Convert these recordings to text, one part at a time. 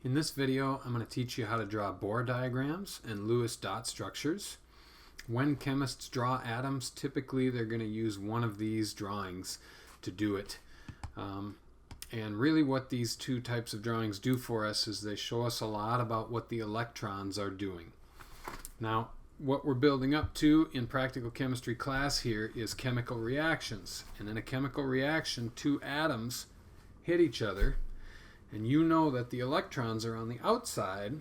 In this video, I'm going to teach you how to draw Bohr diagrams and Lewis dot structures. When chemists draw atoms, typically they're going to use one of these drawings to do it. And really what these two types of drawings do for us is they show us a lot about what the electrons are doing. Now, what we're building up to in practical chemistry class here is chemical reactions. And in a chemical reaction, two atoms hit each other. And you know that the electrons are on the outside,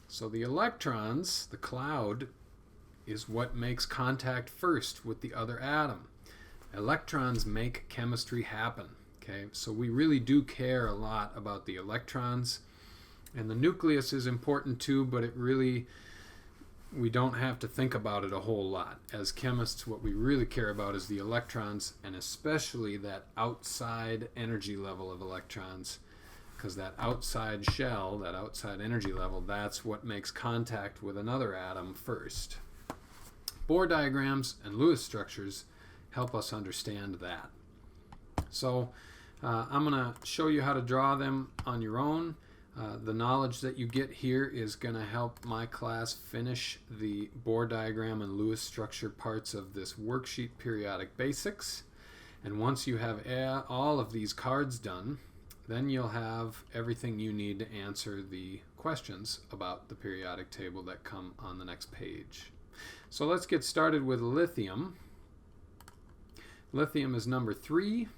so the electrons, the cloud, is what makes contact first with the other atom. Electrons make chemistry happen. Okay, so we really do care a lot about the electrons, and the nucleus is important too, but we don't have to think about it a whole lot. As chemists, what we really care about is the electrons, and especially that outside energy level of electrons. Because that outside shell, that outside energy level, that's what makes contact with another atom first. Bohr diagrams and Lewis structures help us understand that. So I'm going to show you how to draw them on your own. The knowledge that you get here is going to help my class finish the Bohr diagram and Lewis structure parts of this worksheet, Periodic Basics. And once you have all of these cards done, then you'll have everything you need to answer the questions about the periodic table that come on the next page. So let's get started with lithium. Lithium is number 3,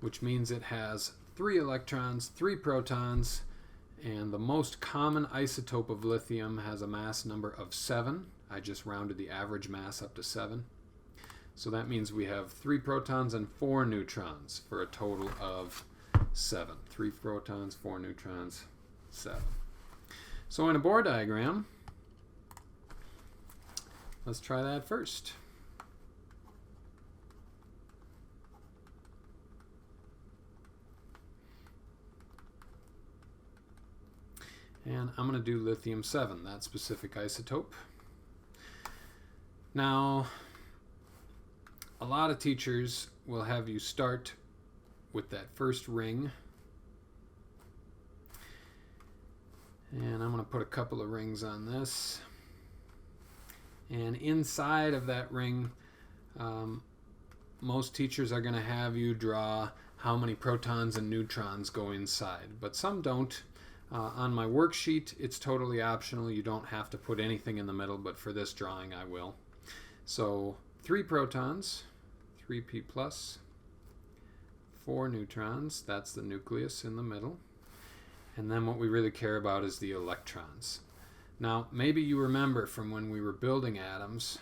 which means it has 3 electrons, 3 protons, and the most common isotope of lithium has a mass number of 7. I just rounded the average mass up to 7. So that means we have 3 protons and 4 neutrons for a total of 7. 3 protons, 4 neutrons, 7. So in a Bohr diagram, let's try that first. And I'm going to do lithium 7, that specific isotope. Now, a lot of teachers will have you start with that first ring, and I'm going to put a couple of rings on this, and inside of that ring most teachers are going to have you draw how many protons and neutrons go inside, but some don't. On my worksheet it's totally optional, you don't have to put anything in the middle, but for this drawing I will. So 3 protons, 3p plus, 4 neutrons, that's the nucleus in the middle. And then what we really care about is the electrons. Now, maybe you remember from when we were building atoms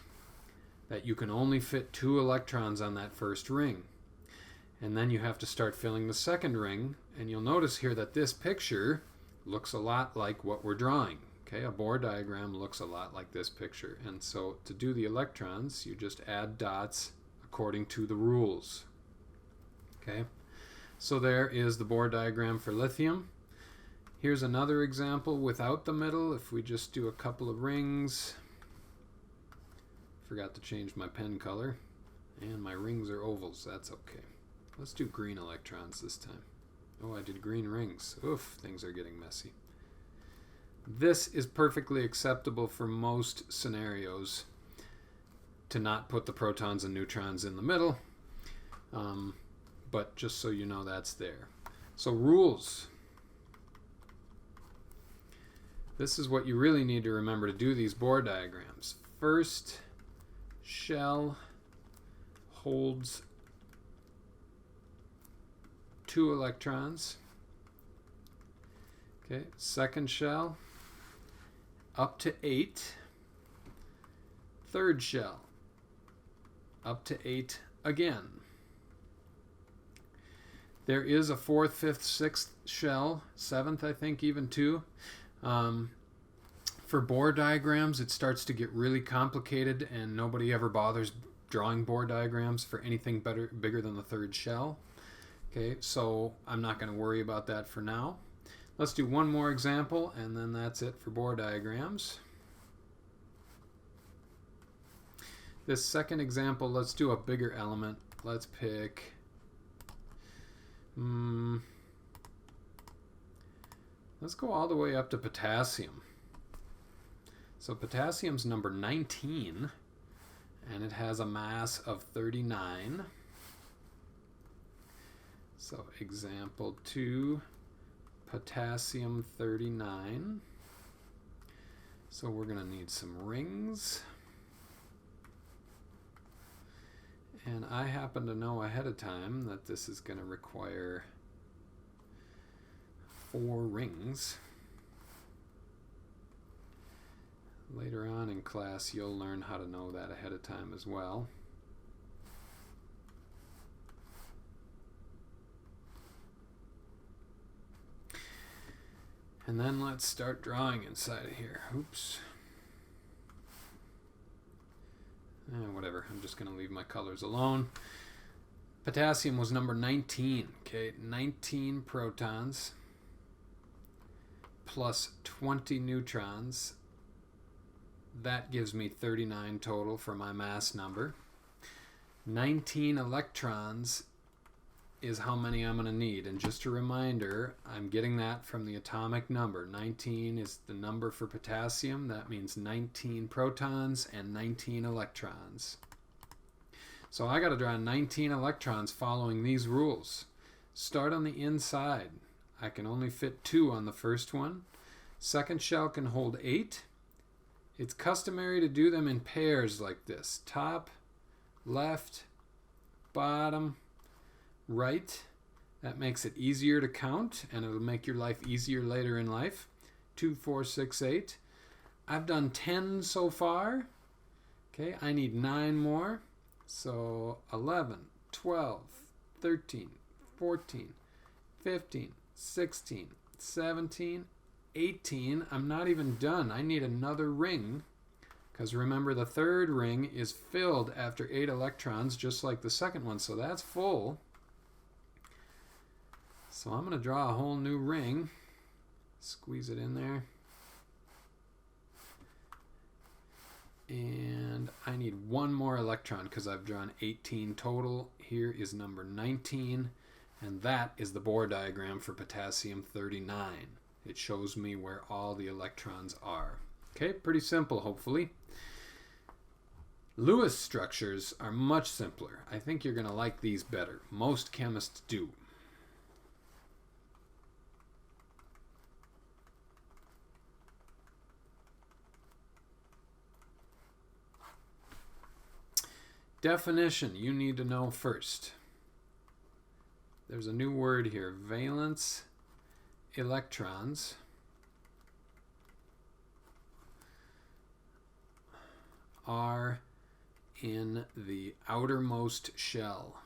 that you can only fit 2 electrons on that first ring. And then you have to start filling the second ring, and you'll notice here that this picture looks a lot like what we're drawing. Okay, a Bohr diagram looks a lot like this picture. And so to do the electrons, you just add dots according to the rules. Okay, so there is the Bohr diagram for lithium. Here's another example without the middle. If we just do a couple of rings. Forgot to change my pen color. And my rings are ovals. That's okay. Let's do green electrons this time. Oh, I did green rings. Oof, things are getting messy. This is perfectly acceptable for most scenarios to not put the protons and neutrons in the middle. But just so you know, that's there. So rules. This is what you really need to remember to do these Bohr diagrams. First shell holds 2 electrons. Okay, second shell up to 8. Third shell up to 8 again. There is a 4th, 5th, 6th shell, 7th I think even too. For Bohr diagrams it starts to get really complicated, and nobody ever bothers drawing Bohr diagrams for anything bigger than the 3rd shell. Okay, so I'm not going to worry about that for now. Let's do one more example, and then that's it for Bohr diagrams. This second example, let's do a bigger element. Let's pick Let's go all the way up to potassium. So potassium's number 19, and it has a mass of 39. So example 2, potassium 39. So we're going to need some rings. And I happen to know ahead of time that this is going to require 4 rings. Later on in class, you'll learn how to know that ahead of time as well. And then let's start drawing inside of here. Oops. Whatever, I'm just going to leave my colors alone. Potassium was number 19. Okay, 19 protons plus 20 neutrons. That gives me 39 total for my mass number. 19 electrons is how many I'm going to need. And just a reminder, I'm getting that from the atomic number. 19 is the number for potassium. That means 19 protons and 19 electrons. So I got to draw 19 electrons following these rules. Start on the inside. I can only fit 2 on the first one. Second shell can hold 8. It's customary to do them in pairs like this. Top, left, bottom, right. That makes it easier to count, and it'll make your life easier later in life. 2, 4, 6, 8. I've done 10 so far. Okay, I need 9 more. So 11, 12, 13, 14, 15, 16, 17, 18. I'm not even done. I need another ring, because remember the third ring is filled after 8 electrons, just like the second one, so that's full. So I'm going to draw a whole new ring, squeeze it in there, and I need 1 more electron because I've drawn 18 total. Here is number 19, and that is the Bohr diagram for potassium 39. It shows me where all the electrons are. Okay, pretty simple, hopefully. Lewis structures are much simpler. I think you're going to like these better. Most chemists do. Definition you need to know first. There's a new word here, valence electrons are in the outermost shell.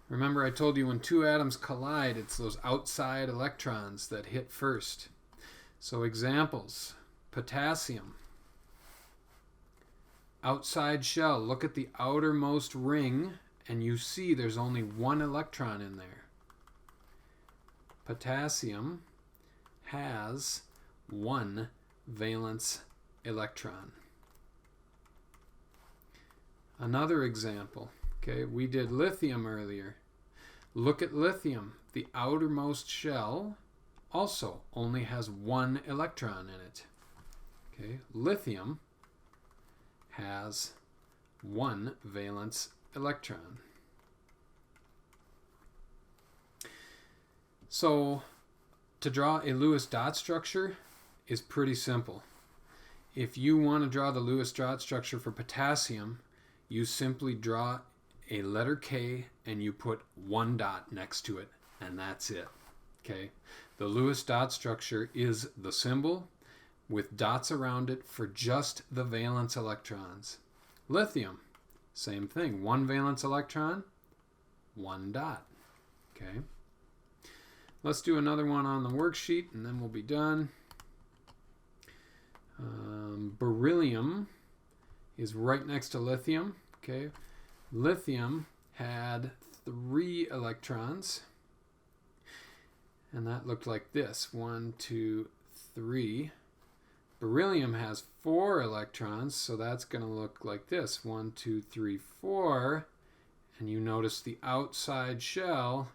Remember I told you when 2 atoms collide, it's those outside electrons that hit first. So examples, potassium, outside shell. Look at the outermost ring, and you see there's only 1 electron in there. Potassium has 1 valence electron. Another example, okay, we did lithium earlier. Look at lithium. The outermost shell also only has 1 electron in it. Okay, lithium has 1 valence electron. So to draw a Lewis dot structure is pretty simple. If you want to draw the Lewis dot structure for potassium, you simply draw a letter K and you put 1 dot next to it, and that's it. Okay, the Lewis dot structure is the symbol with dots around it for just the valence electrons. Lithium, same thing, 1 valence electron, 1 dot. Okay, let's do another one on the worksheet and then we'll be done. Beryllium is right next to lithium. Okay, lithium had 3 electrons, and that looked like this, 1, 2, 3. Beryllium has 4 electrons, so that's going to look like this, 1, 2, 3, 4, And you notice the outside shell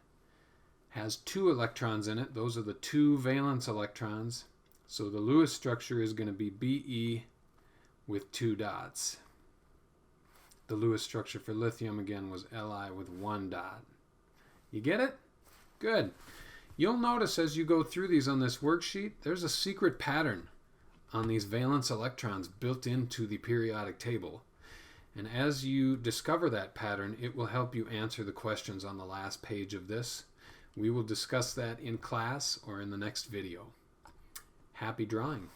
has 2 electrons in it. Those are the 2 valence electrons. So the Lewis structure is going to be Be with 2 dots. The Lewis structure for lithium, again, was Li with 1 dot. You get it? Good. You'll notice as you go through these on this worksheet, there's a secret pattern on these valence electrons built into the periodic table. And as you discover that pattern, it will help you answer the questions on the last page of this. We will discuss that in class or in the next video. Happy drawing!